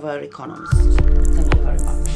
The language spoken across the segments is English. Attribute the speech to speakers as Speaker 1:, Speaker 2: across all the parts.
Speaker 1: our economist. Thank you very much.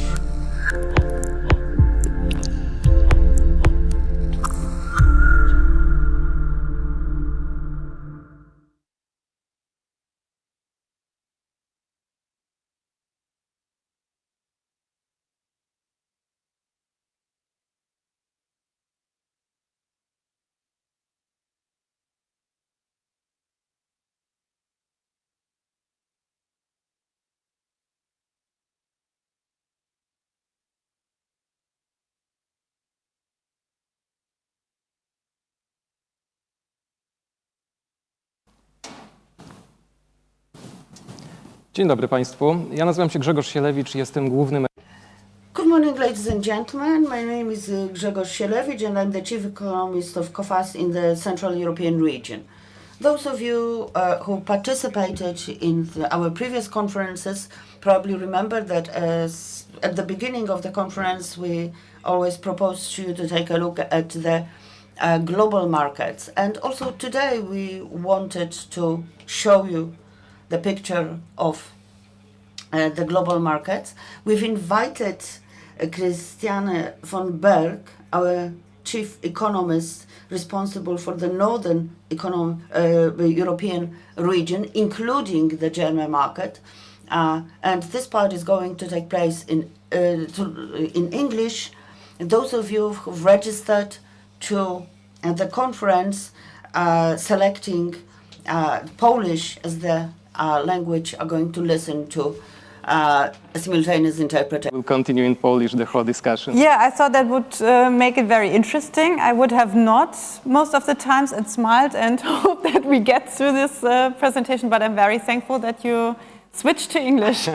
Speaker 2: Dzień dobry Państwu. Ja nazywam się Grzegorz Sielewicz i jestem głównym...
Speaker 1: Good morning, ladies and gentlemen. My name is Grzegorz Sielewicz and I'm the Chief Economist of Coface in the Central European region. Those of you who participated in our previous conferences probably remember that at the beginning of the conference we always proposed you to take a look at the global markets. And also today we wanted to show you the picture of the global markets. We've invited Christiane von Berg, our chief economist responsible for the northern European region, including the German market. And this part is going to take place in English. And those of you who've registered to the conference selecting Polish as the language are going to listen to simultaneous interpretation.
Speaker 2: We'll continue in Polish the whole discussion.
Speaker 3: Yeah, I thought that would make it very interesting. I would have not most of the times and smiled and hoped that we get through this presentation, but I'm very thankful that you switched to English.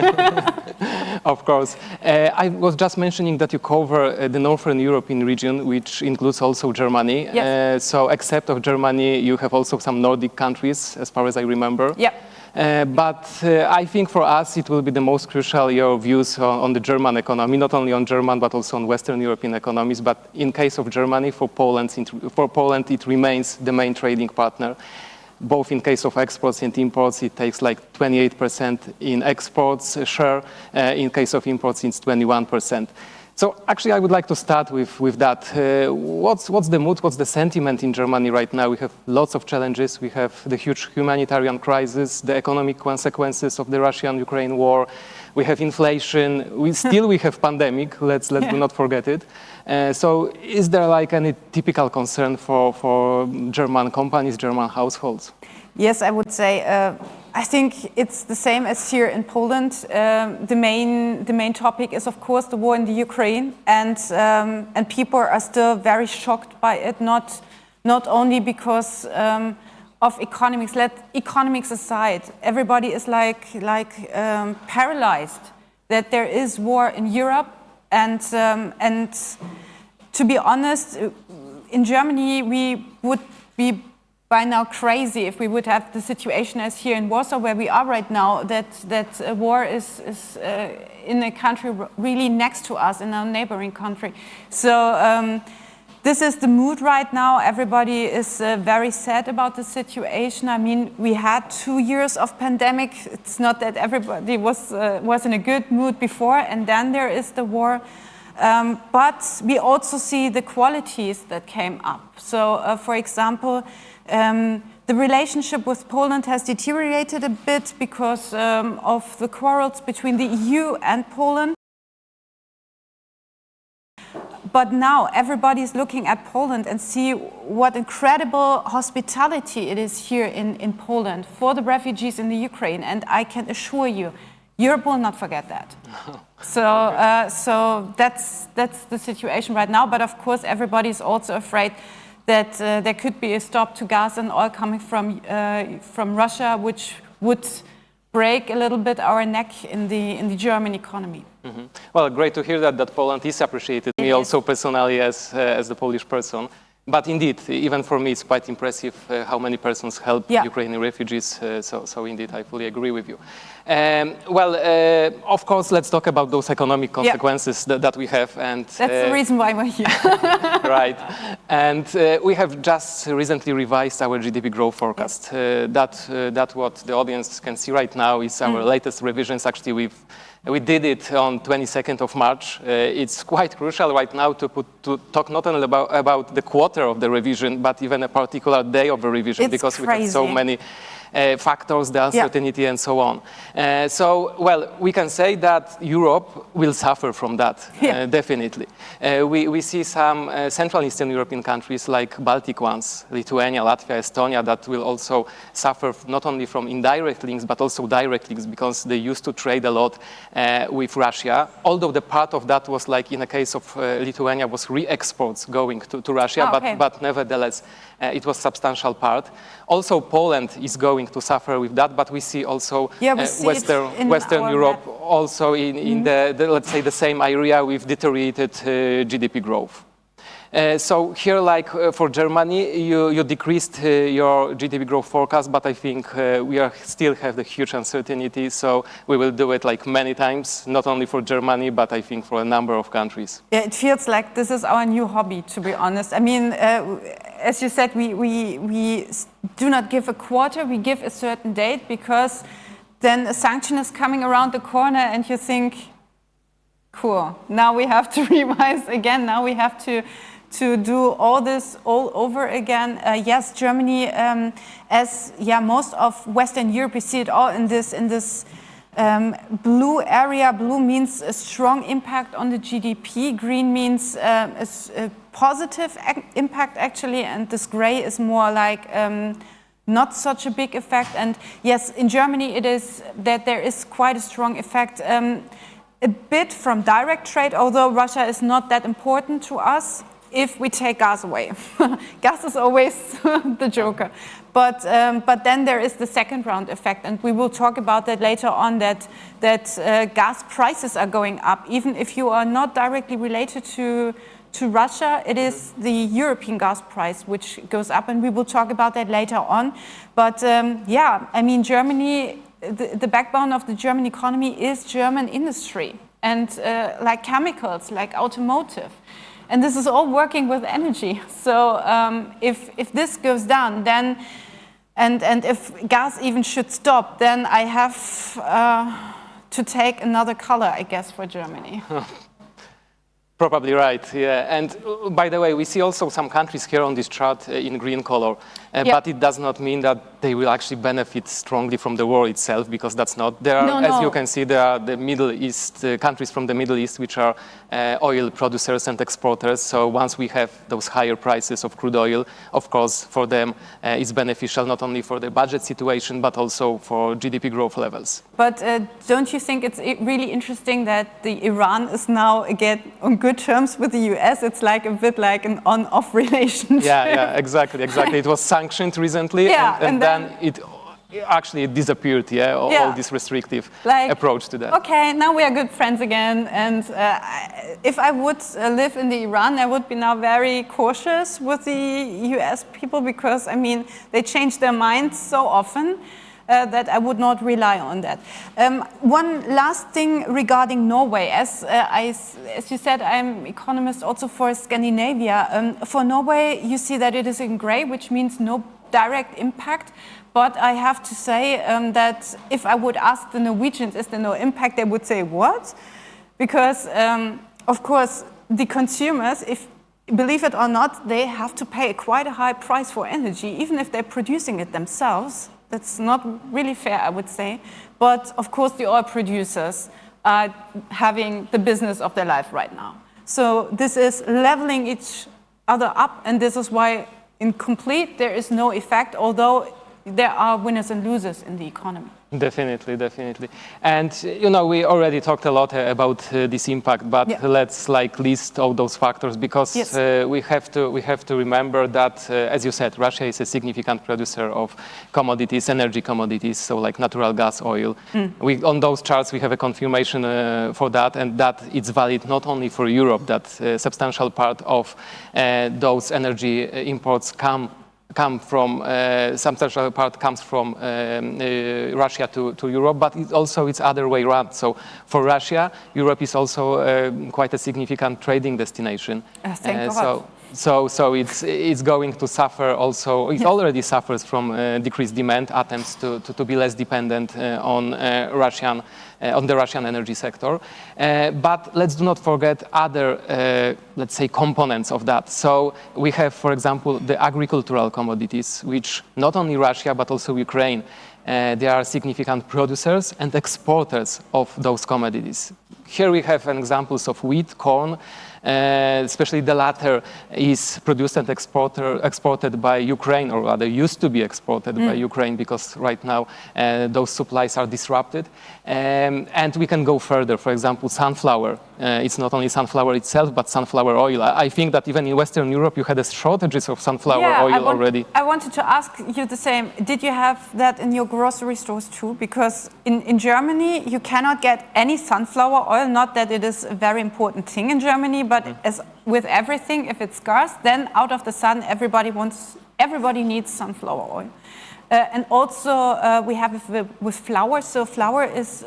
Speaker 2: Of course. I was just mentioning that you cover the Northern European region, which includes also Germany.
Speaker 3: Yes.
Speaker 2: So except of Germany, you have also some Nordic countries, as far as I remember.
Speaker 3: Yeah.
Speaker 2: But I think for us it will be the most crucial your views on the German economy, not only on German but also on Western European economies. But in case of Germany, for Poland it remains the main trading partner. Both in case of exports and imports, it takes like 28% in exports share. In case of imports, it's 21%. So actually, I would like to start with that. What's the mood, what's the sentiment in Germany right now? We have lots of challenges. We have the huge humanitarian crisis, the economic consequences of the Russian-Ukraine war. We have inflation. We have pandemic. Let's do not forget it. So is there like any typical concern for German companies, German households?
Speaker 3: Yes, I would say I think it's the same as here in Poland. The main topic is, of course, the war in the Ukraine, and people are still very shocked by it. Not only because of economics. Let economics aside. Everybody is like paralyzed that there is war in Europe, and to be honest, in Germany we would be by now crazy if we would have the situation as here in Warsaw, where we are right now, that war is in a country really next to us, in our neighboring country. So this is the mood right now. Everybody is very sad about the situation. I mean, we had 2 years of pandemic. It's not that everybody was in a good mood before, and then there is the war. But we also see the qualities that came up. So, for example, the relationship with Poland has deteriorated a bit because of the quarrels between the EU and Poland. But now everybody is looking at Poland and see what incredible hospitality it is here in Poland for the refugees in the Ukraine. And I can assure you, Europe will not forget that. So that's the situation right now. But of course, everybody is also afraid that there could be a stop to gas and oil coming from Russia, which would break a little bit our neck in the German economy.
Speaker 2: Mm-hmm. Well, great to hear that Poland is appreciated. Me also personally as the Polish person. But indeed, even for me, it's quite impressive how many persons help Ukrainian refugees. So indeed, I fully agree with you. Of course, let's talk about those economic consequences that we have. And
Speaker 3: that's the reason why we're here.
Speaker 2: Right. And we have just recently revised our GDP growth forecast. That what the audience can see right now is our latest revisions. Actually, we did it on 22nd of March. It's quite crucial right now to talk not only about the quarter of the revision, but even a particular day of the revision, because we have so many factors, the uncertainty, and so on. We can say that Europe will suffer from that, definitely. We see some Central and Eastern European countries like Baltic ones, Lithuania, Latvia, Estonia, that will also suffer not only from indirect links, but also direct links, because they used to trade a lot with Russia. Although the part of that was, like in the case of Lithuania, was re-exports going to Russia, but nevertheless, it was a substantial part. Also, Poland is going to suffer with that, but we see also Western Europe also in the, let's say, the same area with deteriorated GDP growth. So here, like for Germany, you decreased your GDP growth forecast, but I think we still have the huge uncertainty, so we will do it like many times, not only for Germany, but I think for a number of countries.
Speaker 3: Yeah, it feels like this is our new hobby, to be honest. I mean, as you said, we do not give a quarter, we give a certain date, because then a sanction is coming around the corner and you think, cool, now we have to revise again, now we have to do all this all over again. Yes, Germany, as most of Western Europe, we see it all in this blue area. Blue means a strong impact on the GDP. Green means a positive impact, actually, and this gray is more like not such a big effect. And yes, in Germany, it is that there is quite a strong effect. A bit from direct trade, although Russia is not that important to us. If we take gas away. Gas is always the joker. But then there is the second round effect, and we will talk about that later on, that gas prices are going up. Even if you are not directly related to Russia, it is the European gas price which goes up, and we will talk about that later on. But I mean, Germany, the backbone of the German economy is German industry, and like chemicals, like automotive. And this is all working with energy. So if this goes down, then, and if gas even should stop, then I have to take another color, I guess, for Germany.
Speaker 2: Probably right, yeah. And by the way, we see also some countries here on this chart in green color, but it does not mean that they will actually benefit strongly from the war itself, because that's not. There are, as you can see, there are the Middle East, countries from the Middle East, which are oil producers and exporters. So once we have those higher prices of crude oil, of course, for them, it's beneficial not only for the budget situation, but also for GDP growth levels.
Speaker 3: But don't you think it's really interesting that the Iran is now again on good terms with the US? It's like a bit like an on-off relationship.
Speaker 2: Yeah, exactly. It was sanctioned recently, and then it actually disappeared, all this restrictive approach to that.
Speaker 3: Okay, now we are good friends again, and if I would live in the Iran, I would be now very cautious with the US people, because, I mean, they change their minds so often. That I would not rely on that. One last thing regarding Norway. As you said, I'm economist also for Scandinavia. For Norway, you see that it is in gray, which means no direct impact. But I have to say that if I would ask the Norwegians, is there no impact, they would say, what? Because, of course, the consumers, believe it or not, they have to pay quite a high price for energy, even if they're producing it themselves. That's not really fair, I would say. But of course, the oil producers are having the business of their life right now. So this is leveling each other up, and this is why in complete there is no effect, although there are winners and losers in the economy.
Speaker 2: Definitely. And, we already talked a lot about this impact, but let's list all those factors, because we have to remember that, as you said, Russia is a significant producer of commodities, energy commodities, so like natural gas, oil. On those charts, we have a confirmation for that, and that it's valid not only for Europe, that a substantial part of those energy imports come come from, substantial part comes from Russia to Europe, but it's other way around. So for Russia, Europe is also quite a significant trading destination.
Speaker 3: Thank God.
Speaker 2: So it's going to suffer also. It already suffers from decreased demand, attempts to be less dependent on the Russian energy sector. But let's do not forget other, let's say, components of that. So we have, for example, the agricultural commodities, which not only Russia but also Ukraine, they are significant producers and exporters of those commodities. Here we have examples of wheat, corn. Especially the latter is produced and exported by Ukraine, or rather used to be exported by Ukraine, because right now those supplies are disrupted. And we can go further. For example, sunflower. It's not only sunflower itself, but sunflower oil. I think that even in Western Europe, you had shortages of sunflower oil already.
Speaker 3: I wanted to ask you the same. Did you have that in your grocery stores too? Because in Germany, you cannot get any sunflower oil. Not that it is a very important thing in Germany, but as with everything, if it's scarce, then out of the sun, everybody needs sunflower oil. And also we have with flour. So flour is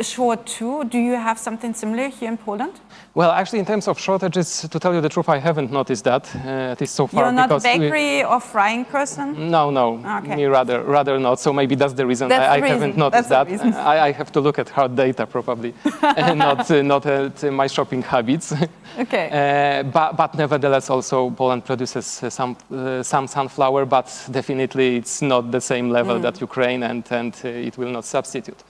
Speaker 3: short too. Do you have something similar here in Poland?
Speaker 2: Well, actually, in terms of shortages, to tell you the truth, I haven't noticed that, at least so far.
Speaker 3: You're not a bakery or frying person?
Speaker 2: No,
Speaker 3: Okay.
Speaker 2: me rather not. So maybe that's the reason I haven't noticed that. I have to look at hard data probably, not at my shopping habits.
Speaker 3: Okay.
Speaker 2: But nevertheless, also Poland produces some sunflower, but definitely it's not the same level that Ukraine, and it will not substitute.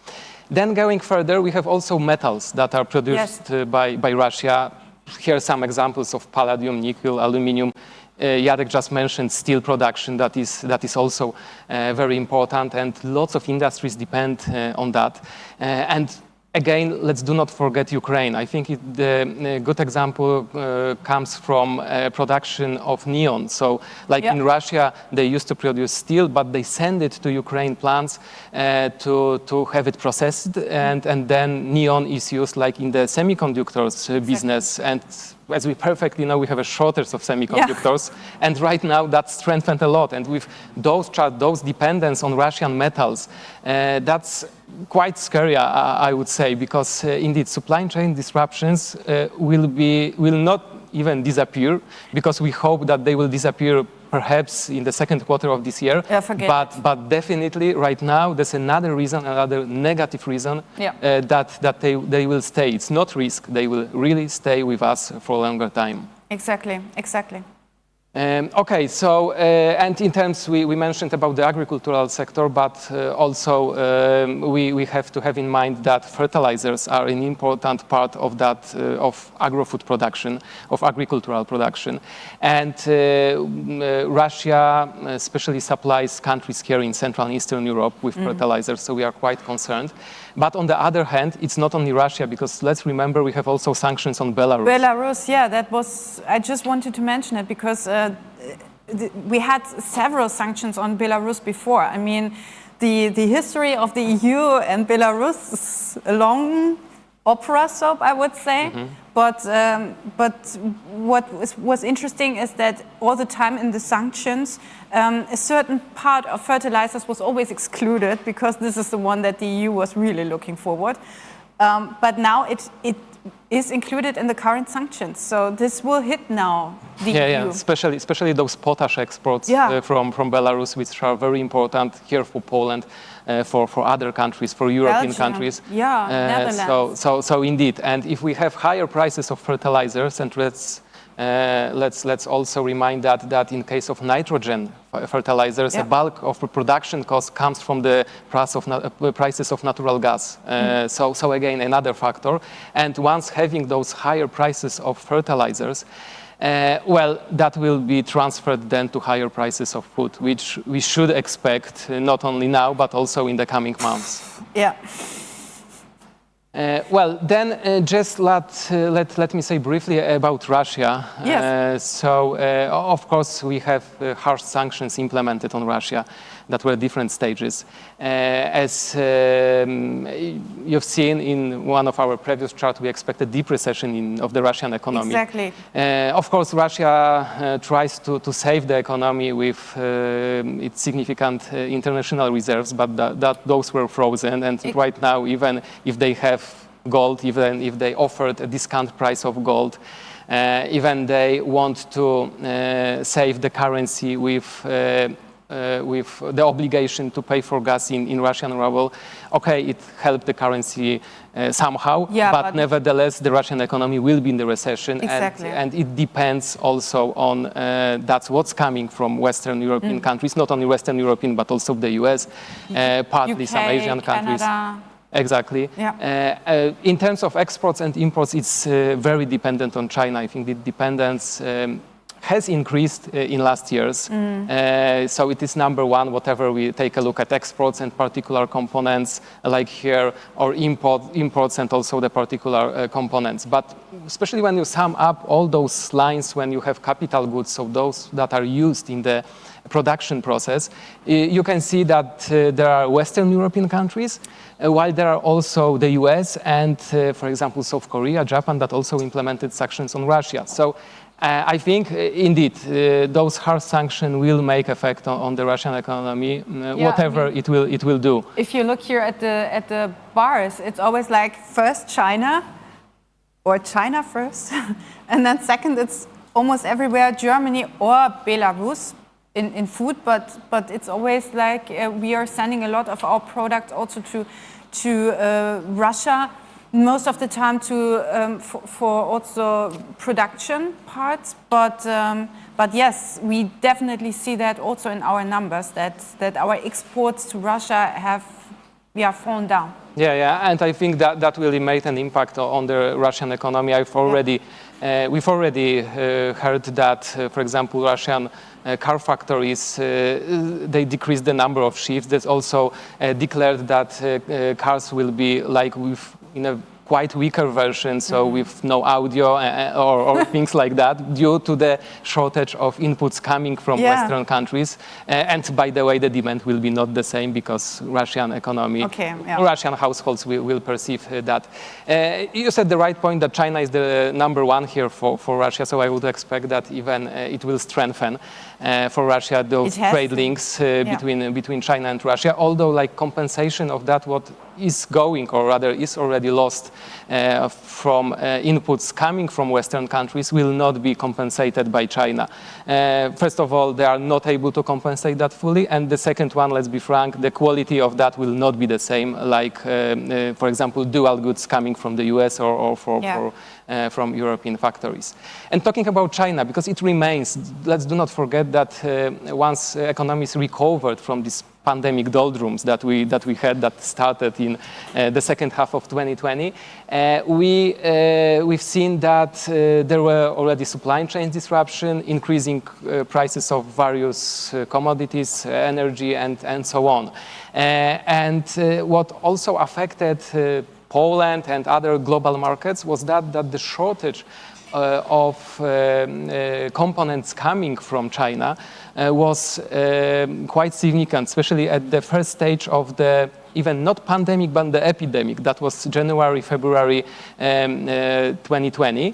Speaker 2: Then going further, we have also metals that are produced by Russia. Here are some examples of palladium, nickel, aluminum. Jarek just mentioned steel production. That is also very important, and lots of industries depend on that. And again, let's do not forget Ukraine. I think the good example comes from production of neon. So in Russia, they used to produce steel, but they send it to Ukraine plants to have it processed. And then neon is used like in the semiconductors business. And as we perfectly know, we have a shortage of semiconductors. And right now, that's strengthened a lot. And with those dependence on Russian metals, that's quite scary, I would say, because indeed supply chain disruptions will not even disappear, because we hope that they will disappear perhaps in the second quarter of this year. But definitely right now there's another negative reason that they will stay. It's not risk. They will really stay with us for a longer time.
Speaker 3: Exactly.
Speaker 2: Okay, so and in terms we mentioned about the agricultural sector, but also we have to have in mind that fertilizers are an important part of that of agro-food production, of agricultural production, and Russia especially supplies countries here in Central and Eastern Europe with fertilizers, so we are quite concerned. But on the other hand, it's not only Russia, because let's remember we have also sanctions on Belarus.
Speaker 3: Belarus, I just wanted to mention it because we had several sanctions on Belarus before. I mean, the history of the EU and Belarus is a long opera soap, I would say. But what was interesting is that all the time in the sanctions, a certain part of fertilizers was always excluded, because this is the one that the EU was really looking forward. But now it is included in the current sanctions. So this will hit now the EU.
Speaker 2: Especially those potash exports from Belarus, which are very important here for Poland, for other countries, for European countries.
Speaker 3: Netherlands.
Speaker 2: So indeed, and if we have higher prices of fertilizers, and let's also remind that in case of nitrogen fertilizers, a bulk of the production cost comes from the prices of natural gas. So again, another factor. And once having those higher prices of fertilizers, well, that will be transferred then to higher prices of food, which we should expect not only now, but also in the coming months. Well, then just let me say briefly about Russia.
Speaker 3: Yes.
Speaker 2: So, of course, we have harsh sanctions implemented on Russia. that were different stages. As you've seen in one of our previous charts, we expect a deep recession of the Russian economy.
Speaker 3: Exactly.
Speaker 2: Of course, Russia tries to save the economy with its significant international reserves, but those were frozen. And right now, even if they have gold, even if they offered a discount price of gold, even they want to save the currency with the obligation to pay for gas in Russian ruble. Okay, it helped the currency somehow, but nevertheless, the Russian economy will be in the recession.
Speaker 3: Exactly.
Speaker 2: And it depends also on that's what's coming from Western European countries, not only Western European, but also the US, partly
Speaker 3: UK,
Speaker 2: some Asian countries.
Speaker 3: Canada.
Speaker 2: Exactly.
Speaker 3: Yeah.
Speaker 2: In terms of exports and imports, it's very dependent on China. I think the dependence has increased in last years. So it is number one, whatever we take a look at exports and particular components like here, or imports and also the particular components. But especially when you sum up all those lines, when you have capital goods, so those that are used in the production process, you can see that there are Western European countries, while there are also the US and, for example, South Korea, Japan, that also implemented sanctions on Russia. So I think, indeed, those harsh sanctions will make effect on the Russian economy, whatever it will do.
Speaker 3: If you look here at the bars, it's always like first China, or China first, and then second it's almost everywhere Germany or Belarus in food, but it's always like we are sending a lot of our products also to Russia. Most of the time for also production parts, but yes, we definitely see that also in our numbers that our exports to Russia have fallen down.
Speaker 2: Yeah, and I think that really made an impact on the Russian economy. We've already heard that, for example, Russian car factories, they decreased the number of shifts. There's also declared that cars will be like in a quite weaker version, so with no audio or things like that, due to the shortage of inputs coming from Western countries. And by the way, the demand will be not the same because Russian economy, Russian households will perceive that. You said the right point that China is the number one here for Russia, so I would expect that even it will strengthen for Russia those trade links between China and Russia, although like compensation of that what is going, or rather is already lost from inputs coming from Western countries will not be compensated by China. First of all, they are not able to compensate that fully, and the second one, let's be frank, the quality of that will not be the same, like for example dual goods coming from the US or from European factories. And talking about China, because it remains, let's do not forget that once economies recovered from this pandemic doldrums that we had that started in the second half of 2020, we've seen that there were already supply chain disruption, increasing prices of various commodities, energy, and so on. And what also affected Poland and other global markets was that the shortage of components coming from China was quite significant, especially at the first stage of the even not pandemic, but the epidemic. That was January, February 2020.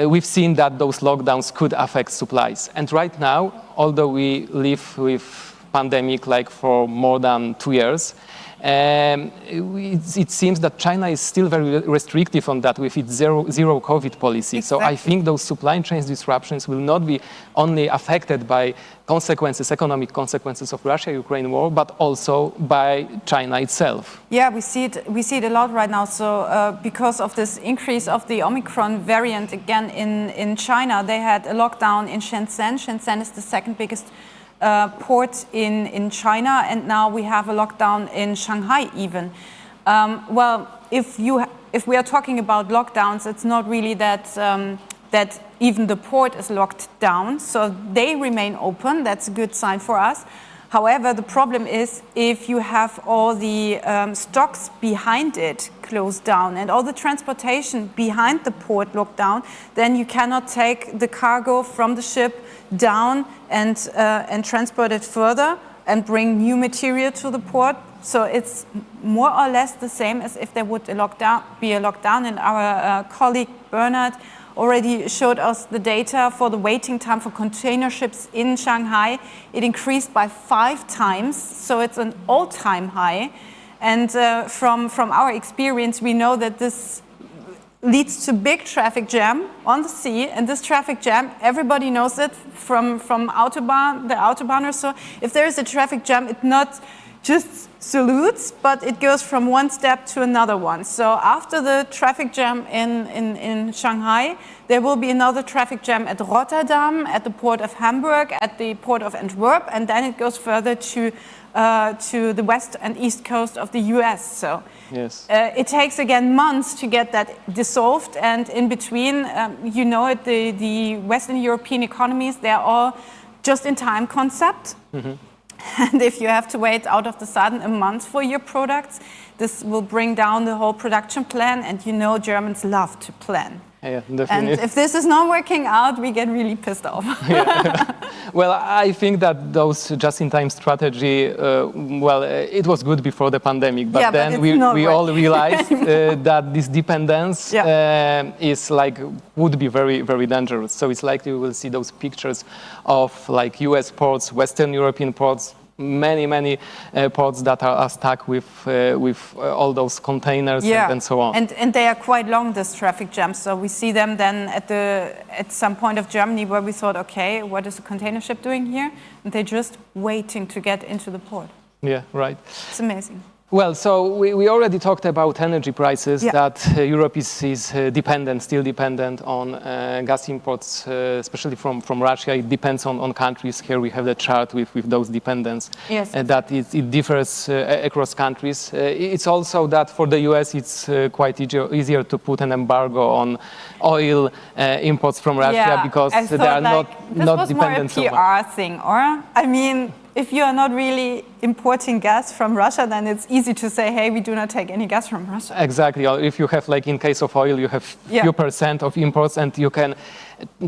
Speaker 2: We've seen that those lockdowns could affect supplies. And right now, although we live with pandemic like for more than 2 years, it seems that China is still very restrictive on that with its zero COVID policy. Exactly. So I think those supply chain disruptions will not be only affected by economic consequences of Russia-Ukraine war, but also by China itself. Yeah, we see it a lot right now. So because of this increase of the Omicron variant again in China, they had a lockdown in Shenzhen. Shenzhen is the second biggest port in China, and now we have a lockdown in Shanghai even. Well, if we are talking about lockdowns, it's not really that even the port is locked down, so they remain open. That's a good sign for us. However, the problem is if you have all the stocks behind it closed down and all the transportation behind the port locked down, then you cannot take the cargo from the ship down and transport it further.
Speaker 3: and bring new material to the port. So it's more or less the same as if there would be a lockdown. And our colleague Bernard already showed us the data for the waiting time for container ships in Shanghai. It increased by 5 times, so it's an all-time high. And from our experience, we know that this leads to big traffic jam on the sea, and this traffic jam, everybody knows it from Autobahn, the Autobahners. So if there is a traffic jam, it not just salutes, but it goes from one step to another one. So after the traffic jam in Shanghai, there will be another traffic jam at Rotterdam, at the port of Hamburg, at the port of Antwerp, and then it goes further to the west and east coast of the US. So
Speaker 2: yes.
Speaker 3: It takes again months to get that dissolved, and in between, the Western European economies, they're all just-in-time concept. Mm-hmm. And if you have to wait out of the sudden a month for your products, this will bring down the whole production plan, and Germans love to plan.
Speaker 2: Yeah, definitely.
Speaker 3: And if this is not working out, we get really pissed off.
Speaker 2: Yeah. Well, I think that those just-in-time strategy, it was good before the pandemic, but then we all realized that this dependence would be very, very dangerous. So it's likely we will see those pictures of US ports, Western European ports, many ports that are stuck with all those containers and so on.
Speaker 3: And they are quite long, this traffic jams. So we see them then at some point of Germany where we thought, okay, what is the container ship doing here? And they're just waiting to get into the port.
Speaker 2: Yeah, right.
Speaker 3: It's amazing.
Speaker 2: Well, so we already talked about energy prices, that Europe is still dependent on gas imports, especially from Russia. It depends on countries. Here we have the chart with those dependence.
Speaker 3: Yes.
Speaker 2: That it differs across countries. It's also that for the US it's quite easier to put an embargo on oil imports from Russia because they are not dependent so much.
Speaker 3: This was more a PR thing, or? I mean, if you are not really importing gas from Russia, then it's easy to say, hey, we do not take any gas from Russia.
Speaker 2: Exactly. Or if you have, in case of oil, you have few percent of imports, and you can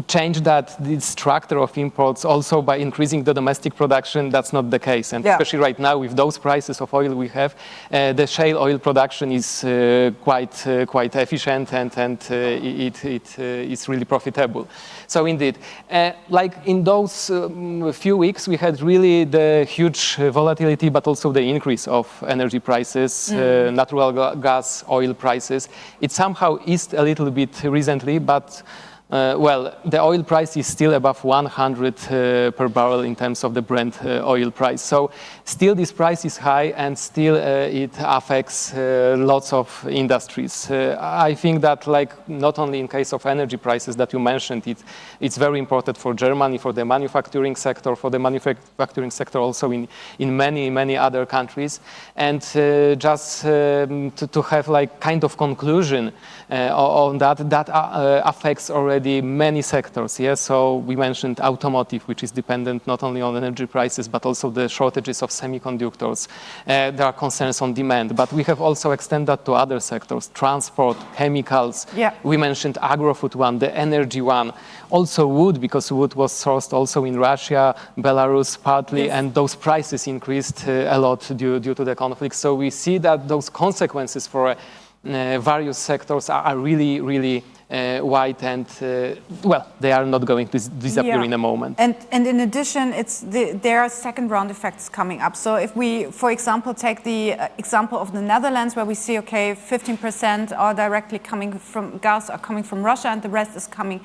Speaker 2: change the structure of imports also by increasing the domestic production. That's not the case. And especially right now, with those prices of oil we have, the shale oil production is quite efficient, and it is really profitable. So indeed, in those few weeks, we had really the huge volatility, but also the increase of energy prices, natural gas, oil prices. It somehow eased a little bit recently, but the oil price is still above 100 per barrel in terms of the Brent oil price. So still this price is high, and still it affects lots of industries. I think that not only in case of energy prices that you mentioned, it's very important for Germany, for the manufacturing sector, also in many other countries. And just to have kind of conclusion on that affects already many sectors. Yes, so we mentioned automotive, which is dependent not only on energy prices, but also the shortages of semiconductors. There are concerns on demand, but we have also extended that to other sectors, transport, chemicals. Yeah. We mentioned agro-food one, the energy one, also wood, because wood was sourced also in Russia, Belarus partly, and those prices increased a lot due to the conflict. So we see that those consequences for various sectors are really, really wide, and they are not going to disappear in a moment.
Speaker 3: And in addition, there are second round effects coming up. So if we, for example, take the example of the Netherlands, where we see 15% are directly coming from Russia, and the rest is coming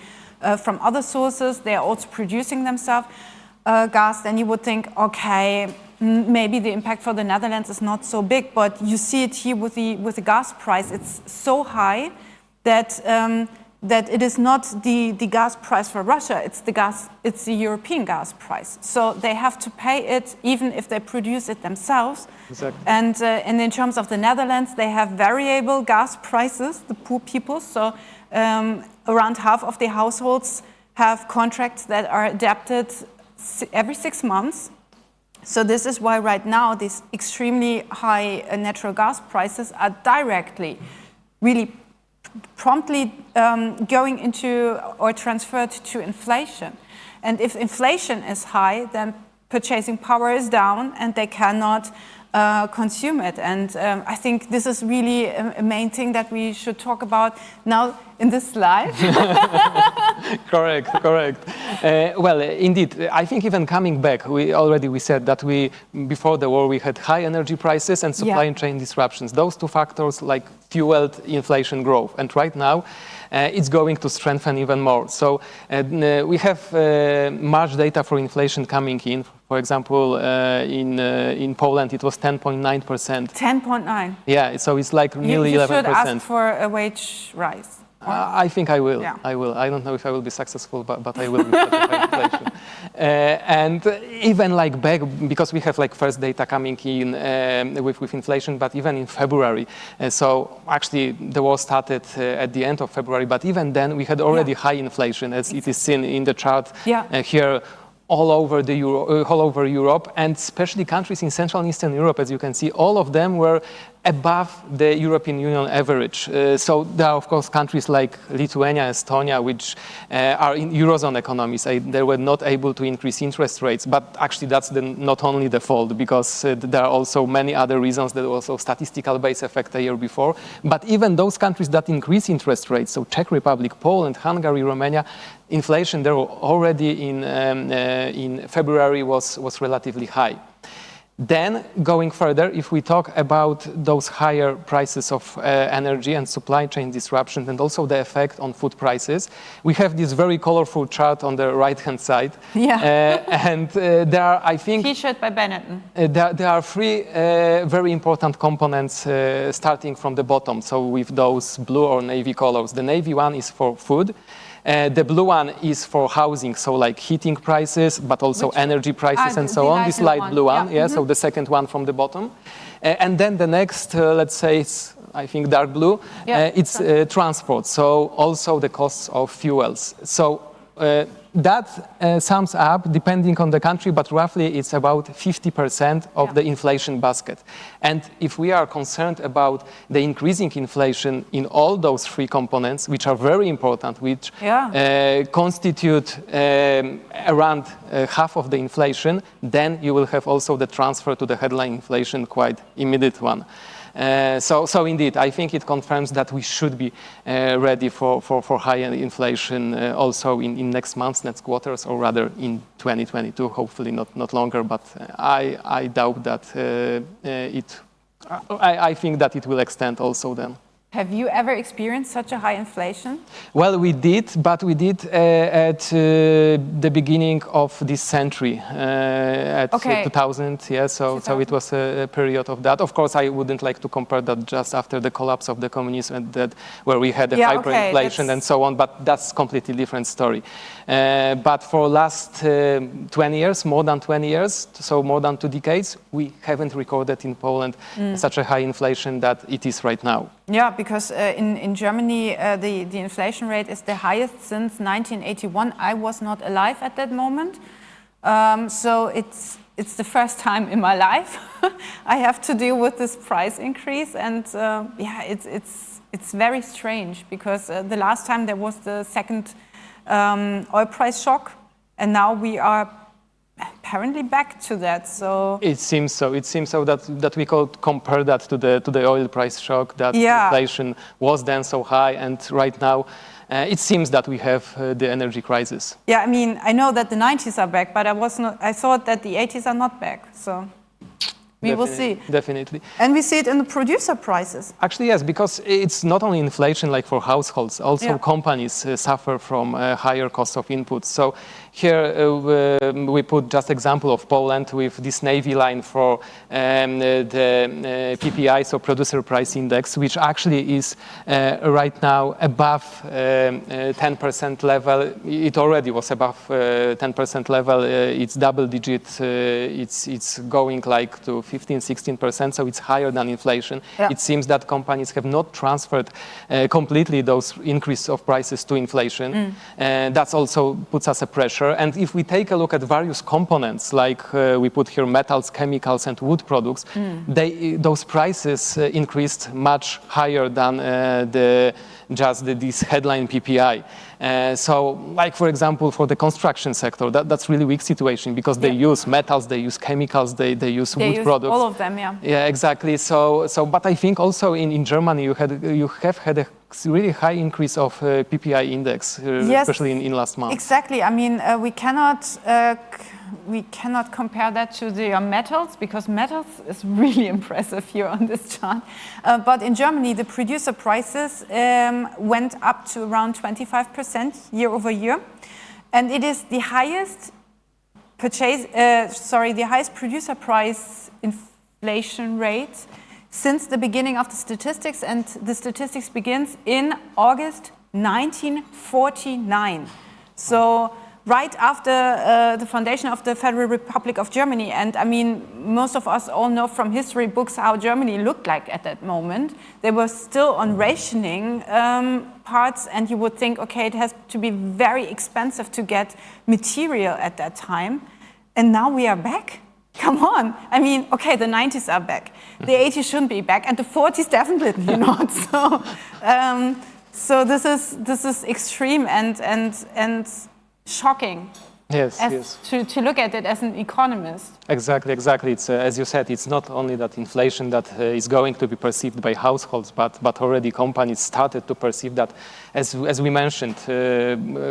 Speaker 3: from other sources. They are also producing themselves gas. Then you would think, maybe the impact for the Netherlands is not so big, but you see it here with the gas price. It's so high that it is not the gas price for Russia. It's the European gas price. So they have to pay it even if they produce it themselves.
Speaker 2: Exactly.
Speaker 3: And in terms of the Netherlands, they have variable gas prices, the poor people. So around half of the households have contracts that are adapted every 6 months. So this is why right now these extremely high natural gas prices are directly, really promptly going into or transferred to inflation. And if inflation is high, then purchasing power is down and they cannot consume it. And I think this is really a main thing that we should talk about now in this slide.
Speaker 2: Correct. Well, indeed, I think even coming back, we said that before the war we had high energy prices and supply chain disruptions. Those two factors fueled inflation growth, and right now it's going to strengthen even more. So we have March data for inflation coming in. For example, in Poland it was 10.9%.
Speaker 3: 10.9.
Speaker 2: Yeah, so it's like nearly 11%.
Speaker 3: You should ask for a wage rise.
Speaker 2: I think I will.
Speaker 3: Yeah.
Speaker 2: I will. I don't know if I will be successful, but I will with such a high inflation. And even back, because we have first data coming in with inflation, but even in February. So actually the war started at the end of February, but even then we had already high inflation, as it is seen in the chart here. All over Europe, and especially countries in Central and Eastern Europe, as you can see, all of them were above the European Union average. So there are, of course, countries like Lithuania, Estonia, which are in Eurozone economies. They were not able to increase interest rates, but actually that's not only the fault, because there are also many other reasons. There was also statistical base effect a year before. But even those countries that increase interest rates, so Czech Republic, Poland, Hungary, Romania, inflation there already in February was relatively high. Then, going further, if we talk about those higher prices of energy and supply chain disruptions, and also the effect on food prices, we have this very colorful chart on the right-hand side.
Speaker 3: Yeah.
Speaker 2: And there are, I think...
Speaker 3: T-shirt by Benetton.
Speaker 2: There are three very important components starting from the bottom, so with those blue or navy colors. The navy one is for food. The blue one is for housing, so heating prices, but also energy prices and so on. This light blue one, so the second one from the bottom. And then the next, let's say, it's, I think, dark blue, it's transport, so also the costs of fuels. So that sums up, depending on the country, but roughly it's about 50% of the inflation basket. And if we are concerned about the increasing inflation in all those three components, which are very important, which constitute around half of the inflation, then you will have also the transfer to the headline inflation, quite immediate one. So indeed, I think it confirms that we should be ready for higher inflation also in next months, next quarters, or rather in 2022, hopefully not longer, but I doubt that I think that it will extend also then.
Speaker 3: Have you ever experienced such a high inflation?
Speaker 2: Well, we did, but we did at the beginning of this century, at 2000, so it was a period of that. Of course, I wouldn't like to compare that just after the collapse of the communism, and that where we had a hyperinflation and so on, but that's a completely different story. But for last 20 years, more than 20 years, so more than 2 decades, we haven't recorded in Poland such a high inflation that it is right now.
Speaker 3: Yeah, because in Germany, the inflation rate is the highest since 1981. I was not alive at that moment. So it's the first time in my life I have to deal with this price increase. And it's very strange, because the last time there was the second oil price shock, and now we are apparently back to that. So
Speaker 2: it seems so. It seems so that we could compare that to the oil price shock, that inflation was then so high, and right now it seems that we have the energy crisis.
Speaker 3: Yeah, I mean, I know that the 90s are back, but I thought that the 80s are not back. So we will see.
Speaker 2: Definitely.
Speaker 3: And we see it in the producer prices.
Speaker 2: Actually, yes, because it's not only inflation like for households, also companies suffer from higher cost of inputs. So here we put just example of Poland with this navy line for the PPI, so Producer Price Index, which actually is right now above 10% level. It already was above 10% level. It's double digit. It's going like to 15-16%, so it's higher than inflation.
Speaker 3: Yeah.
Speaker 2: It seems that companies have not transferred completely those increase of prices to inflation. That also puts us a pressure. And if we take a look at various components, like we put here metals, chemicals, and wood products, those prices increased much higher than this headline PPI. So, like for example, for the construction sector, that's really weak situation because they use metals, they use chemicals, they use wood products.
Speaker 3: All of them, yeah.
Speaker 2: Yeah, exactly. So, but I think also in Germany you have had a really high increase of PPI index, especially in last month.
Speaker 3: Exactly. I mean, we cannot compare that to the metals because metals is really impressive here on this chart. But in Germany, the producer prices went up to around 25% year over year, and it is the highest the highest producer price inflation rate since the beginning of the statistics, and the statistics begins in August 1949. So right after the foundation of the Federal Republic of Germany. And I mean, most of us all know from history books how Germany looked like at that moment. They were still on rationing parts, and you would think, okay, it has to be very expensive to get material at that time. And now we are back? Come on. I mean, okay, the 90s are back. The 80s shouldn't be back, and the 40s definitely not. So this is extreme and shocking.
Speaker 2: Yes.
Speaker 3: To look at it as an economist.
Speaker 2: Exactly. It's as you said, it's not only that inflation that is going to be perceived by households, but already companies started to perceive that, as we mentioned,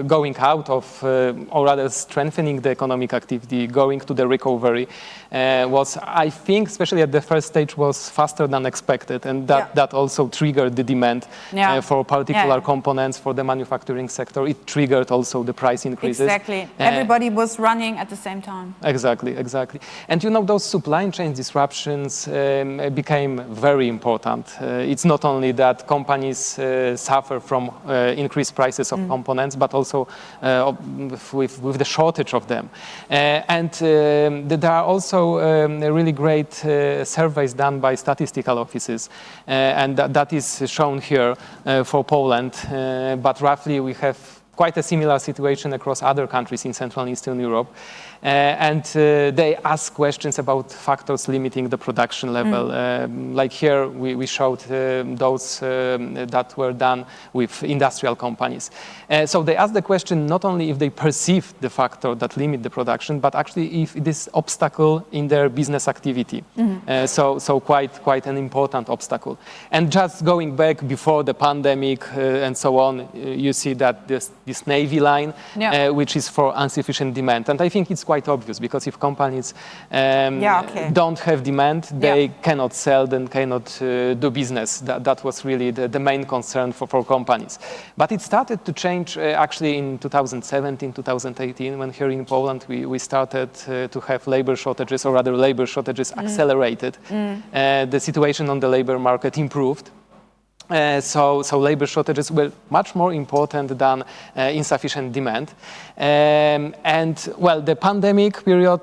Speaker 2: going out of, or rather strengthening the economic activity, going to the recovery, was, I think, especially at the first stage, was faster than expected, and that also triggered the demand for particular components for the manufacturing sector. It triggered also the price increases.
Speaker 3: Exactly. Everybody was running at the same time.
Speaker 2: Exactly. And those supply chain disruptions became very important. It's not only that companies suffer from increased prices of components, but also with the shortage of them. And there are also really great surveys done by statistical offices, and that is shown here for Poland. But roughly we have quite a similar situation across other countries in Central and Eastern Europe. And they ask questions about factors limiting the production level. Like here, we showed those that were done with industrial companies. So they ask the question not only if they perceive the factor that limit the production, but actually if it is obstacle in their business activity. So quite an important obstacle. And just going back before the pandemic and so on, you see that this navy line, which is for insufficient demand. And I think it's quite obvious, because if companies don't have demand, they cannot sell, then cannot do business. That was really the main concern for companies. But it started to change actually in 2017, 2018, when here in Poland we started to have labor shortages, or rather labor shortages accelerated. The situation on the labor market improved. So labor shortages were much more important than insufficient demand. And well, the pandemic period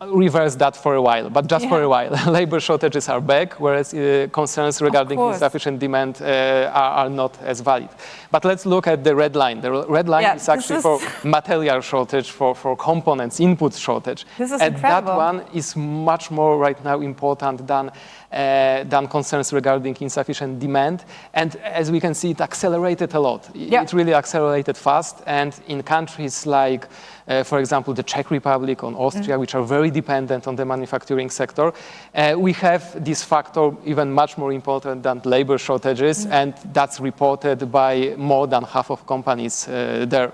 Speaker 2: reversed that for a while, but just for a while. Labor shortages are back, whereas concerns regarding insufficient demand are not as valid. But let's look at the red line. The red line is actually for material shortage, for components, input shortage.
Speaker 3: This is
Speaker 2: and
Speaker 3: incredible.
Speaker 2: That one is much more right now important than concerns regarding insufficient demand. And as we can see, it accelerated a lot. It really accelerated fast. And in countries like, for example, the Czech Republic or Austria, which are very dependent on the manufacturing sector, we have this factor even much more important than labor shortages, and that's reported by more than half of companies there.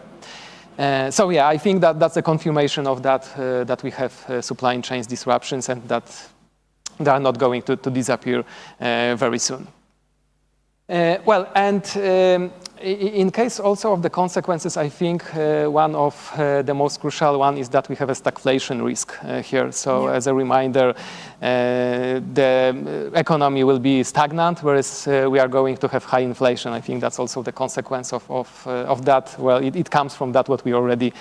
Speaker 2: So yeah, I think that's a confirmation of that we have supply chain disruptions, and that they are not going to disappear very soon. Well, and in case also of the consequences, I think one of the most crucial one is that we have a stagflation risk here. So as a reminder, the economy will be stagnant, whereas we are going to have high inflation. I think that's also the consequence of that. Well, it comes from that what we already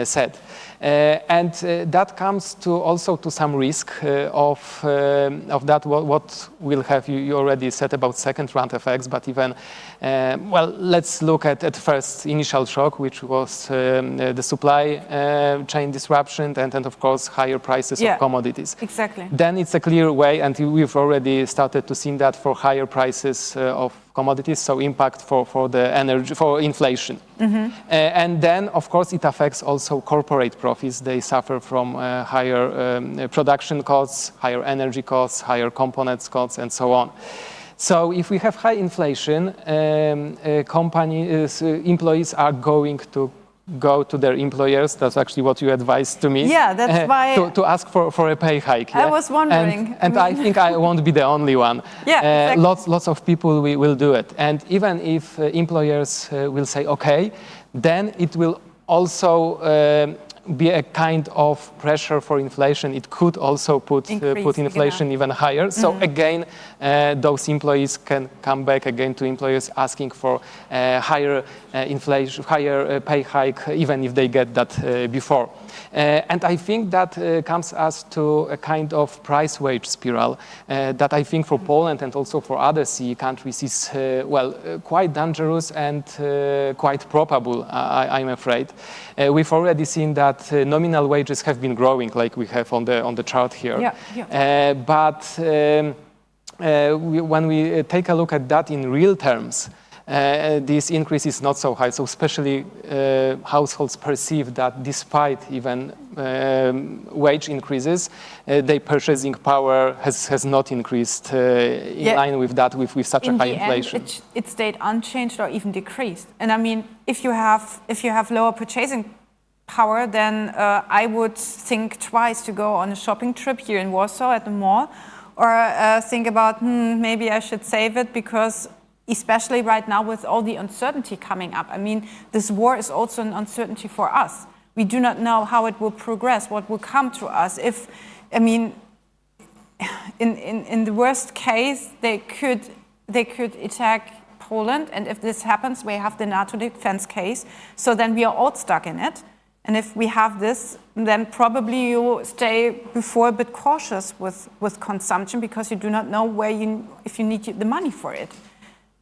Speaker 2: said. And that comes to also to some risk of that what we'll have. You already said about second round effects, but even well, let's look at first initial shock, which was the supply chain disruption and of course higher prices of commodities.
Speaker 3: Exactly.
Speaker 2: Then it's a clear way, and we've already started to see that for higher prices of commodities, so impact for the energy, for inflation. And then, of course, it affects also corporate profits. They suffer from higher production costs, higher energy costs, higher components costs, and so on. So if we have high inflation, employees are going to go to their employers. That's actually what you advised to me.
Speaker 3: Yeah, that's why
Speaker 2: to ask for a pay hike.
Speaker 3: I was wondering.
Speaker 2: And I think I won't be the only one.
Speaker 3: Yeah, exactly.
Speaker 2: Lots of people will do it. And even if employers will say okay, then it will also be a kind of pressure for inflation. It could also put inflation even higher. So again, those employees can come back again to employers asking for higher inflation, higher pay hike, even if they get that before. And I think that comes us to a kind of price-wage spiral that I think for Poland and also for other CE countries is, well, quite dangerous and quite probable, I'm afraid. We've already seen that nominal wages have been growing, like we have on the chart here. But when we take a look at that in real terms, this increase is not so high. So especially households perceive that despite even wage increases, their purchasing power has not increased in line with that, with such a high inflation.
Speaker 3: End, it stayed unchanged or even decreased. And I mean, if you have lower purchasing power, then I would think twice to go on a shopping trip here in Warsaw at the mall, or think about maybe I should save it, because especially right now with all the uncertainty coming up. I mean, this war is also an uncertainty for us. We do not know how it will progress, what will come to us. If, I mean, in the worst case, they could attack Poland, and if this happens, we have the NATO defense case. So then we are all stuck in it. And if we have this, then probably you stay before a bit cautious with consumption, because you do not know if you need the money for it.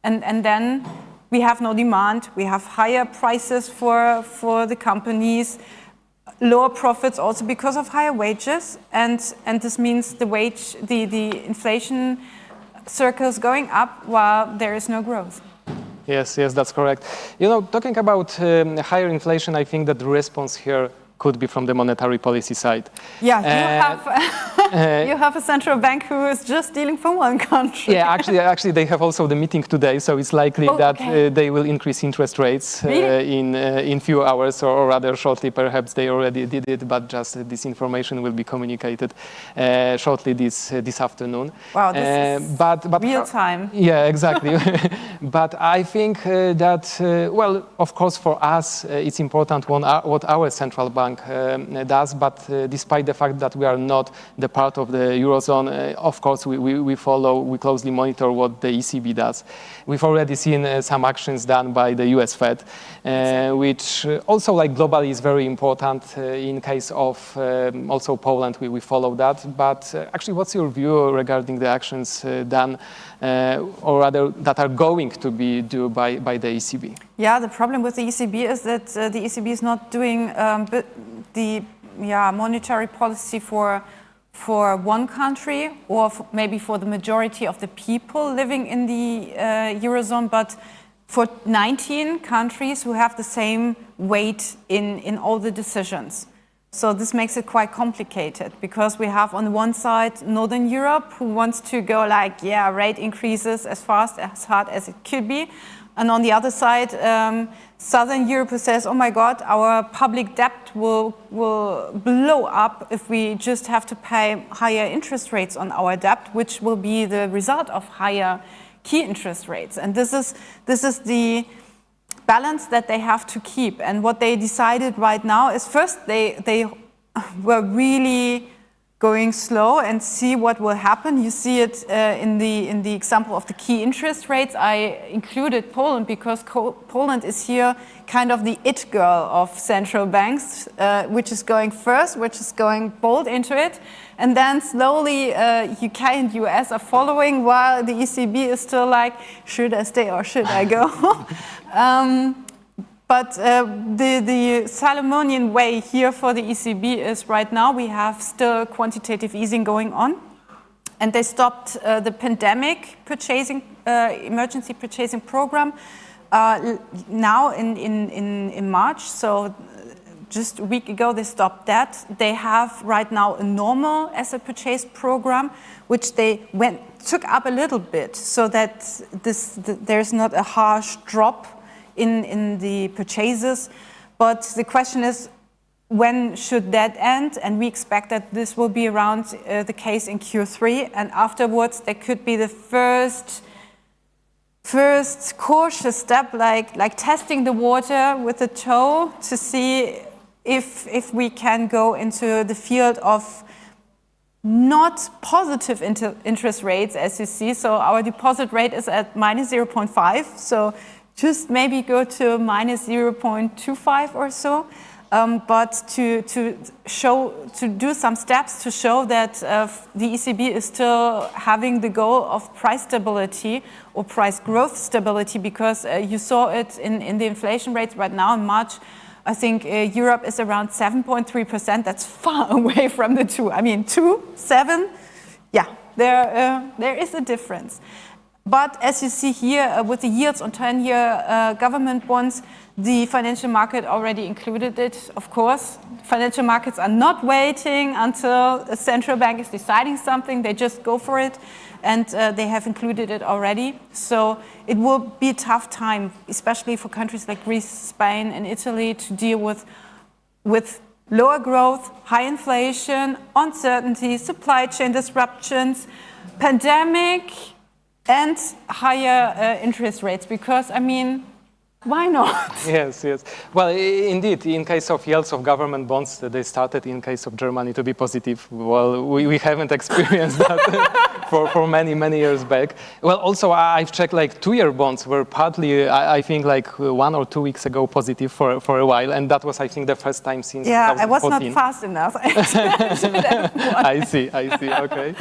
Speaker 3: And then we have no demand, we have higher prices for the companies, lower profits also because of higher wages, and this means the inflation circles going up while there is no growth.
Speaker 2: Yes, that's correct. You know, talking about higher inflation, I think that the response here could be from the monetary policy side.
Speaker 3: Yeah, you have a central bank who is just dealing from one country.
Speaker 2: Yeah, actually, they have also the meeting today, so it's likely that they will increase interest rates in few hours, or rather shortly. Perhaps they already did it, but just this information will be communicated shortly this afternoon.
Speaker 3: Wow, this is
Speaker 2: but
Speaker 3: real time.
Speaker 2: Yeah, exactly. But I think that, well, of course, for us, it's important what our central bank does, but despite the fact that we are not the part of the Eurozone, of course we closely monitor what the ECB does. We've already seen some actions done by the US Fed, which also, like, globally is very important. In case of also Poland, we follow that. But actually, what's your view regarding the actions done, or rather that are going to be done by the ECB?
Speaker 3: Yeah, the problem with the ECB is that the ECB is not doing the monetary policy for one country, or maybe for the majority of the people living in the Eurozone, but for 19 countries who have the same weight in all the decisions. So this makes it quite complicated, because we have on the one side Northern Europe, who wants to go like, rate increases as fast, as hard as it could be. And on the other side, Southern Europe says, oh my God, our public debt will blow up if we just have to pay higher interest rates on our debt, which will be the result of higher key interest rates. And this is the balance that they have to keep. And what they decided right now is first they were really going slow and see what will happen. You see it in the example of the key interest rates. I included Poland because Poland is here kind of the it girl of central banks, which is going first, which is going bold into it. And then slowly UK and US are following, while the ECB is still like, should I stay or should I go? But the Solomonian way here for the ECB is right now we have still quantitative easing going on. And they stopped the pandemic purchasing, emergency purchasing program now in March. So just a week ago they stopped that. They have right now a normal asset purchase program, which they took up a little bit so that there's not a harsh drop in the purchases, but the question is, when should that end? And we expect that this will be around the case in Q3, and afterwards there could be the first cautious step, like testing the water with a toe to see if we can go into the field of not positive interest rates, as you see. So our deposit rate is at minus 0.5, so just maybe go to minus 0.25 or so, but to do some steps to show that the ECB is still having the goal of price stability or price growth stability, because you saw it in the inflation rates right now in March. I think Europe is around 7.3%. That's far away from the 2. I mean, 2, 7, yeah, there is a difference. But as you see here, with the yields on 10-year government bonds, the financial market already included it, of course. Financial markets are not waiting until a central bank is deciding something. They just go for it, and they have included it already. So it will be a tough time, especially for countries like Greece, Spain, and Italy, to deal with lower growth, high inflation, uncertainty, supply chain disruptions, pandemic, and higher interest rates, because, I mean, why not?
Speaker 2: Yes. Well, indeed, in case of yields of government bonds, they started in case of Germany to be positive. Well, we haven't experienced that for many years back. Well, also, I've checked, like, 2-year bonds were partly, I think, like 1 or 2 weeks ago positive for a while, and that was, I think, the first time since 2014.
Speaker 3: I was not fast enough.
Speaker 2: I see, okay.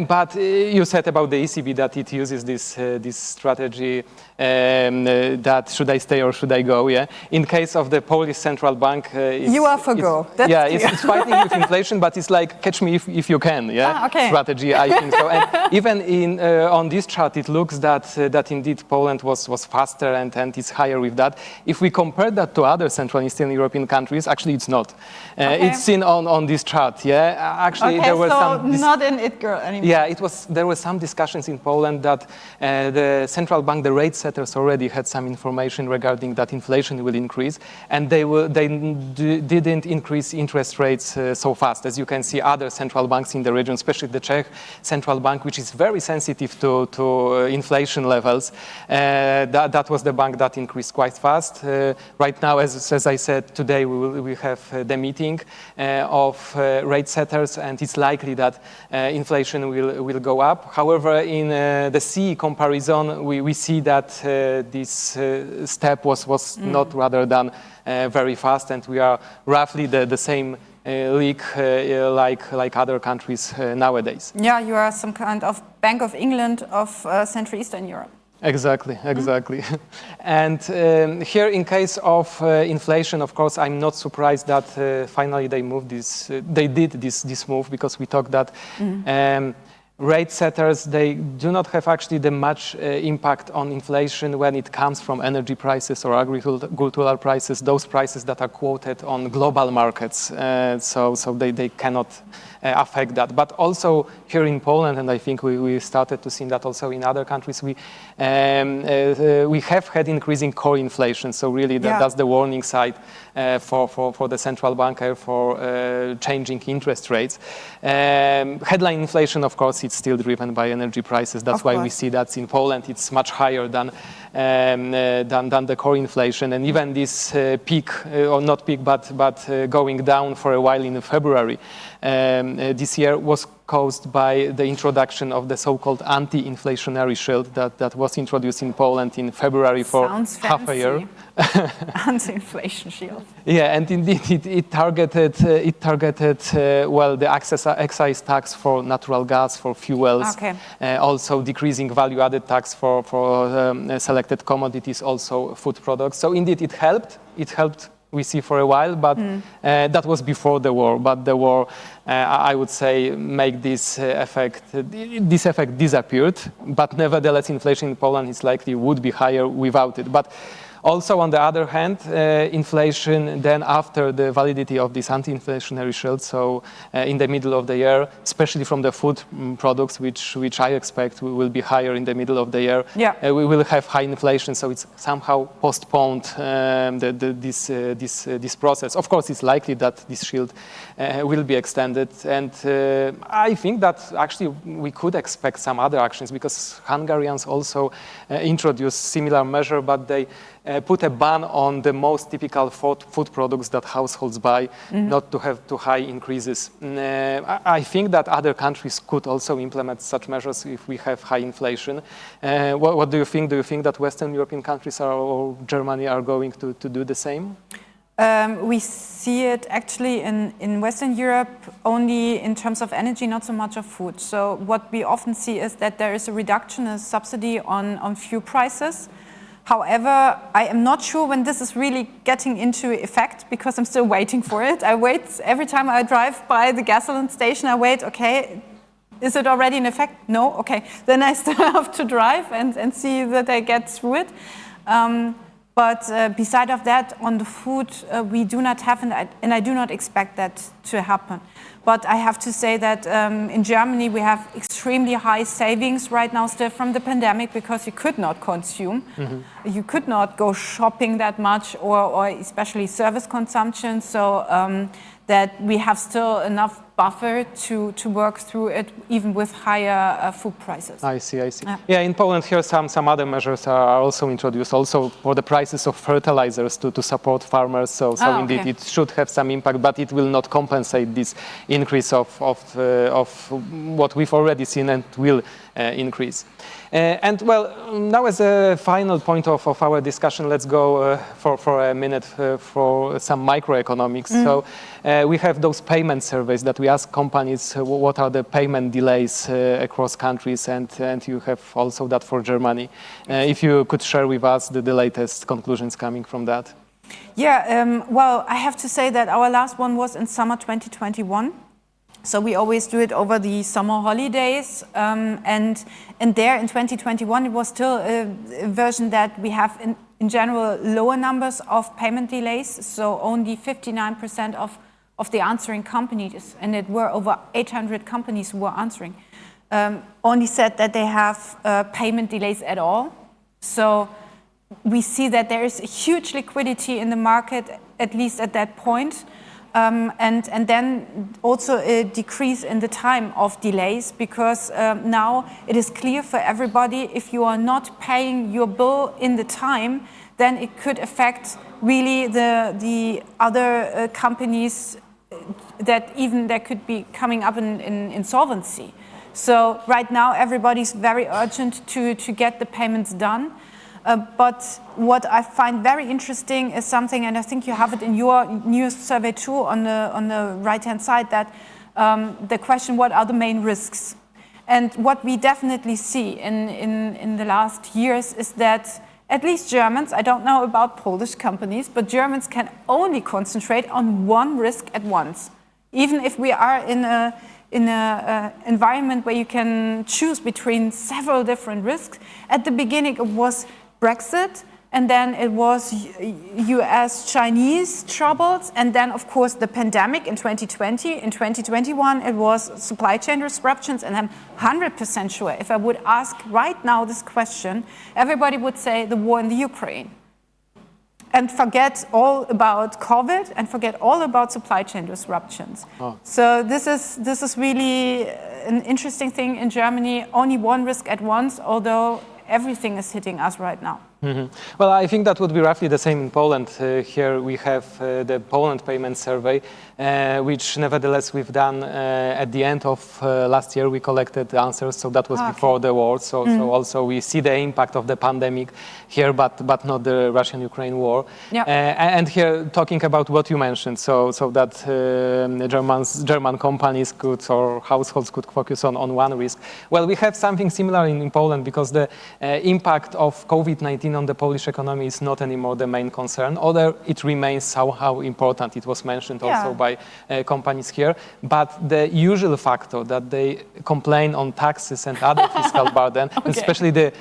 Speaker 2: But you said about the ECB that it uses this strategy that should I stay or should I go, yeah? In case of the Polish Central Bank...
Speaker 3: you are for go. That's
Speaker 2: it's fighting with inflation, but it's like catch me if you can, yeah?
Speaker 3: Okay.
Speaker 2: Strategy, I think so. And even on this chart, it looks that indeed Poland was faster and is higher with that. If we compare that to other Central and Eastern European countries, actually it's not. It's seen on this chart, yeah? Actually, there were
Speaker 3: not an it girl anymore.
Speaker 2: Yeah, there were some discussions in Poland that the central bank, the rate setters already had some information regarding that inflation will increase, and they didn't increase interest rates so fast. As you can see, other central banks in the region, especially the Czech central bank, which is very sensitive to inflation levels, that was the bank that increased quite fast. Right now, as I said, today we have the meeting of rate setters, and it's likely that inflation will go up. However, in the CE comparison, we see that this step was not rather done very fast, and we are roughly the same league like other countries nowadays.
Speaker 3: Yeah, you are some kind of Bank of England of Central Eastern Europe.
Speaker 2: Exactly. And here, in case of inflation, of course, I'm not surprised that finally they did this move, because we talked that rate setters, they do not have actually the much impact on inflation when it comes from energy prices or agricultural prices, those prices that are quoted on global markets. So they cannot affect that. But also here in Poland, and I think we started to see that also in other countries, We have had increasing core inflation, so really that's the warning side for the central banker for changing interest rates. Headline inflation, of course, it's still driven by energy prices. That's why we see that in Poland it's much higher than the core inflation. And even this peak, or not peak, but going down for a while in February this year was caused by the introduction of the so-called anti-inflationary shield that was introduced in Poland in February for half a year.
Speaker 3: Anti-inflation shield.
Speaker 2: Yeah, and indeed it targeted the excise tax for natural gas, for fuels, also decreasing value-added tax for selected commodities, also food products. So indeed it helped. We see for a while, but that was before the war. But the war, I would say, made this effect disappeared. But nevertheless, inflation in Poland is likely would be higher without it. But also, on the other hand, inflation then after the validity of this anti-inflationary shield, so in the middle of the year, especially from the food products, which I expect will be higher in the middle of the year, we will have high inflation. So it's somehow postponed this process. Of course, it's likely that this shield will be extended, and I think that actually we could expect some other actions because Hungarians also introduced similar measure, but they put a ban on the most typical food products that households buy, not to have too high increases. I think that other countries could also implement such measures if we have high inflation. What do you think? Do you think that Western European countries or Germany are going to do the same?
Speaker 3: We see it actually in Western Europe only in terms of energy, not so much of food. So what we often see is that there is a reduction, a subsidy on fuel prices. However, I am not sure when this is really getting into effect because I'm still waiting for it. I wait every time I drive by the gasoline station, I wait, okay, is it already in effect? No, okay. Then I still have to drive and see that I get through it. But beside of that, on the food, we do not have, and I do not expect that to happen. But I have to say that in Germany, we have extremely high savings right now still from the pandemic because you could not consume. You could not go shopping that much or especially service consumption. So that we have still enough buffer to work through it even with higher food prices.
Speaker 2: I see. Yeah, in Poland here some other measures are also introduced, also for the prices of fertilizers to support farmers. So indeed it should have some impact, but it will not compensate this increase of what we've already seen and will increase. And well, now as a final point of our discussion, let's go for a minute for some microeconomics. So we have those payment surveys that we ask companies what are the payment delays across countries, and you have also that for Germany. If you could share with us the latest conclusions coming from that.
Speaker 3: Yeah, well, I have to say that our last one was in summer 2021. So we always do it over the summer holidays, and there in 2021 it was still a version that we have in general lower numbers of payment delays. So only 59% of the answering companies, and it were over 800 companies who were answering, only said that they have payment delays at all. So we see that there is a huge liquidity in the market, at least at that point. And then also a decrease in the time of delays because now it is clear for everybody if you are not paying your bill in the time, then it could affect really the other companies that could be coming up in insolvency. So right now everybody's very urgent to get the payments done. But what I find very interesting is something, and I think you have it in your new survey too on the right-hand side, that the question, what are the main risks? And what we definitely see in the last years is that at least Germans, I don't know about Polish companies, but Germans can only concentrate on one risk at once. Even if we are in a environment where you can choose between several different risks. At the beginning it was Brexit, and then it was US-Chinese troubles, and then of course the pandemic in 2020. In 2021 it was supply chain disruptions, and I'm 100% sure if I would ask right now this question, everybody would say the war in the Ukraine. And forget all about COVID and forget all about supply chain disruptions. Oh. So this is really an interesting thing in Germany, only one risk at once, although everything is hitting us right now.
Speaker 2: Mm-hmm. Well, I think that would be roughly the same in Poland. Here we have the Poland payment survey, which nevertheless we've done at the end of last year. We collected the answers, so that was before the war. So also we see the impact of the pandemic here, but not the Russian-Ukraine war. Yep. And here talking about what you mentioned, so that German companies could or households could focus on one risk. Well, we have something similar in Poland because the impact of COVID-19 on the Polish economy is not anymore the main concern, although it remains somehow important. It was mentioned also by companies here. But the usual factor that they complain on taxes and other fiscal burden, especially the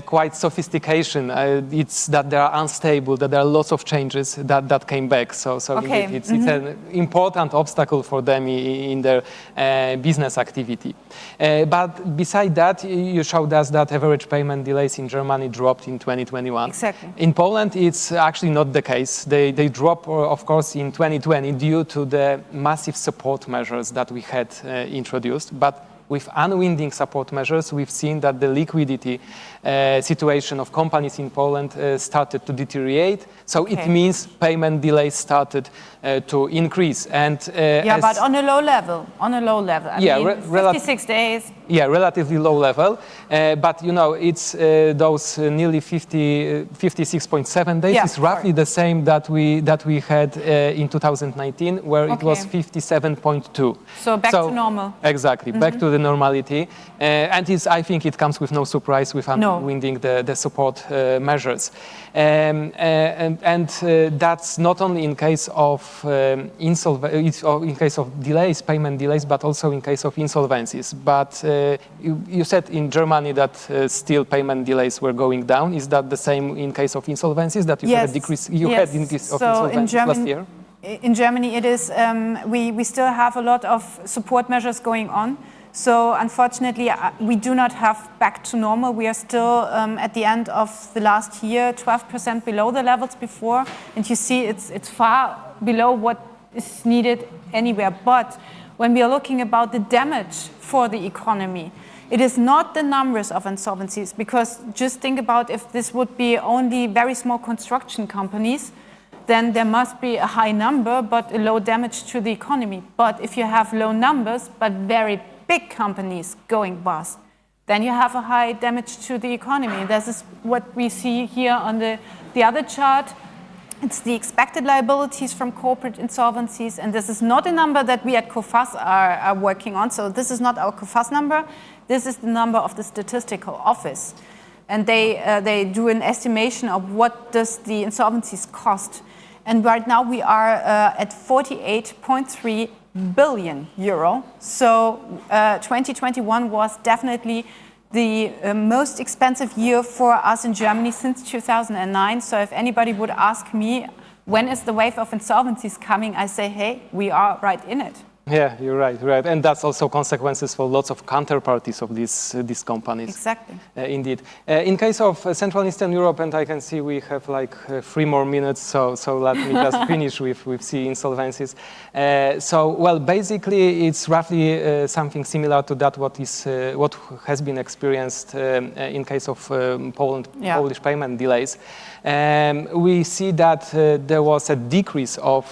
Speaker 2: quite sophistication, it's that they are unstable, that there are lots of changes that came back. So it's an important obstacle for them in their business activity. But beside that, you showed us that average payment delays in Germany dropped in 2021.
Speaker 3: Exactly.
Speaker 2: In Poland, it's actually not the case. They drop, of course, in 2020 due to the massive support measures that we had introduced. But with unwinding support measures, we've seen that the liquidity situation of companies in Poland started to deteriorate. So it means payment delays started to increase. And
Speaker 3: but on a low level. On a low level. I mean, 56 days.
Speaker 2: Yeah, relatively low level. But you know, it's those nearly 56.7 days is roughly the same that we had in 2019, where it was 57.2.
Speaker 3: So back to normal.
Speaker 2: Exactly, back to the normality. And I think it comes with no surprise with unwinding the support measures. And that's not only in case of in case of delays, payment delays, but also in case of insolvencies. But you said in Germany that still payment delays were going down. Is that the same in case of insolvencies, that you had a decrease? You had increase of insolvencies last year?
Speaker 3: In Germany, it is. We still have a lot of support measures going on. So unfortunately, we do not have back to normal. We are still at the end of the last year 12% below the levels before, and you see it's far below what is needed anywhere. But when we are looking about the damage for the economy, it is not the numbers of insolvencies, because just think about if this would be only very small construction companies, then there must be a high number but a low damage to the economy. But if you have low numbers but very big companies going bust, then you have a high damage to the economy. This is what we see here on the other chart. It's the expected liabilities from corporate insolvencies, and this is not a number that we at Coface are working on. So this is not our Coface number. This is the number of the statistical office. And they do an estimation of what does the insolvencies cost. And right now we are at 48.3 billion euro. So 2021 was definitely the most expensive year for us in Germany since 2009. So if anybody would ask me, when is the wave of insolvencies coming? I say, hey, we are right in it.
Speaker 2: Yeah, you're right. And that's also consequences for lots of counterparties of these companies.
Speaker 3: Exactly.
Speaker 2: Indeed. In case of Central and Eastern Europe, and I can see we have like 3 more minutes, so let me just finish with insolvencies. Well, basically, it's roughly something similar to that what has been experienced in case of Polish payment delays. We see that there was a decrease of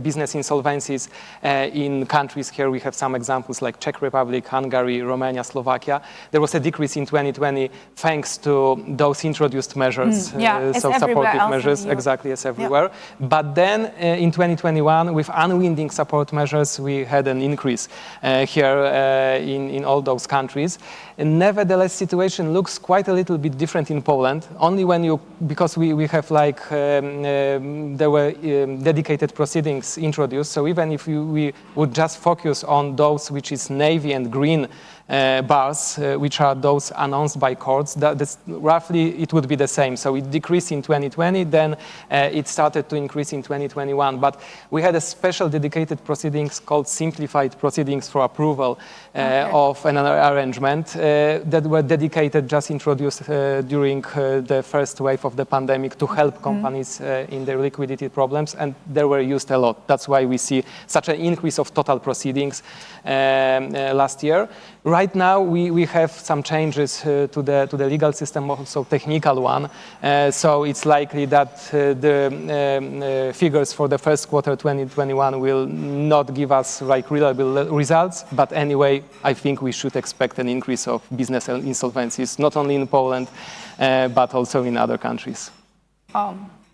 Speaker 2: business insolvencies in countries. Here we have some examples like Czech Republic, Hungary, Romania, Slovakia. There was a decrease in 2020 thanks to those introduced measures, so supportive measures, exactly as everywhere. Yeah. But then in 2021, with unwinding support measures, we had an increase here in all those countries. And nevertheless, situation looks quite a little bit different in Poland. Only because we have like there were dedicated proceedings introduced. So even if we would just focus on those which is navy and green bars, which are those announced by courts, roughly it would be the same. So it decreased in 2020, then it started to increase in 2021. But we had a special dedicated proceedings called simplified proceedings for approval of an arrangement that were dedicated, just introduced during the first wave of the pandemic to help companies in their liquidity problems, and they were used a lot. That's why we see such an increase of total proceedings last year. Right now, we have some changes to the legal system, also technical one. So it's likely that the figures for the first quarter 2021 will not give us like reliable results. But anyway, I think we should expect an increase of business insolvencies, not only in Poland, but also in other countries.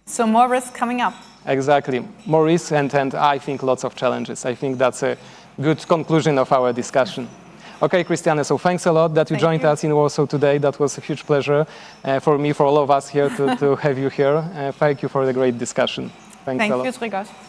Speaker 3: So more risk coming up.
Speaker 2: Exactly. More risk and I think lots of challenges. I think that's a good conclusion of our discussion. Okay, Christiane, so thanks a lot that you joined us in Warsaw today. That was a huge pleasure for me, for all of us here to have you here. Thank you for the great discussion. Thanks a lot.
Speaker 3: Thank you, Grzegorz.